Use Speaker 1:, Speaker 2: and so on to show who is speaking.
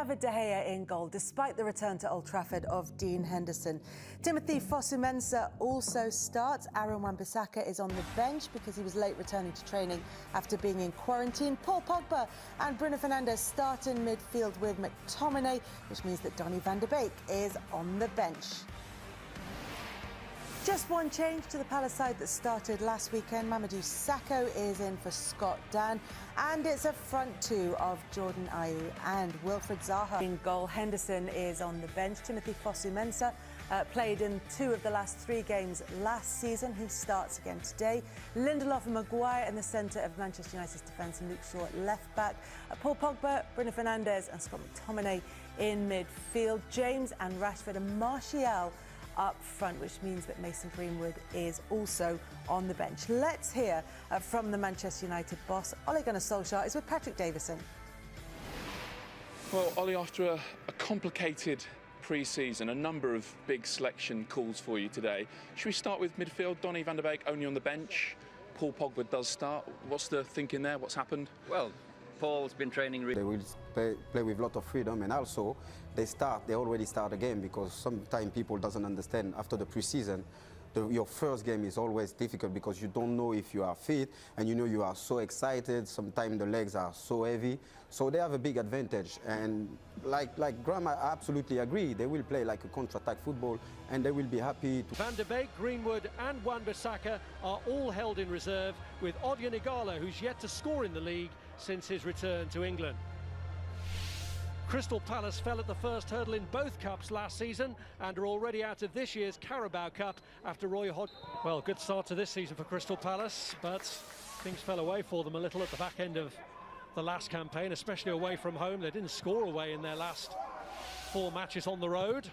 Speaker 1: David De Gea in goal, despite the return to Old Trafford of Dean Henderson. Timothy Fosu-Mensah also starts. Aaron Wan-Bissaka is on the bench because he was late returning to training after being in quarantine. Paul Pogba and Bruno Fernandes start in midfield with McTominay, which means that Donny van de Beek is on the bench. Just one change to the Palace side that started last weekend. Mamadou Sakho is in for Scott Dann, and it's a front two of Jordan Ayew and Wilfried Zaha. In goal, Henderson is on the bench. Timothy Fosu-Mensah played in 2 of the last 3 games last season. He starts again today. Lindelof and Maguire in the centre of Manchester United's defence, and Luke Shaw at left back. Paul Pogba, Bruno Fernandes and Scott McTominay in midfield. James and Rashford and Martial up front, which means that Mason Greenwood is also on the bench. Let's hear from the Manchester United boss. Ole Gunnar Solskjaer is with Patrick Davison.
Speaker 2: Well, Ollie, after a complicated pre-season, a number of big selection calls for you today. Should we start with midfield? Donny van de Beek only on the bench. Paul Pogba does start. What's the thinking there? What's happened?
Speaker 3: Well, Paul's been training.
Speaker 4: They will play with a lot of freedom, and also they already start the game, because sometimes people doesn't understand after the pre-season. Your first game is always difficult because you don't know if you are fit, and you are so excited. Sometimes the legs are so heavy, so they have a big advantage. And like Graham, I absolutely agree. They will play like a counter-attack football, and they will be happy to.
Speaker 5: Van de Beek, Greenwood and Wan-Bissaka are all held in reserve, with Odion Ighalo, who's yet to score in the league since his return to England. Crystal Palace fell at the first hurdle in both cups last season and are already out of this year's Carabao Cup after Roy Hodgson. Well, good start to this season for Crystal Palace, but things fell away for them a little at the back end of the last campaign, especially away from home. They didn't score away in their last 4 matches on the road.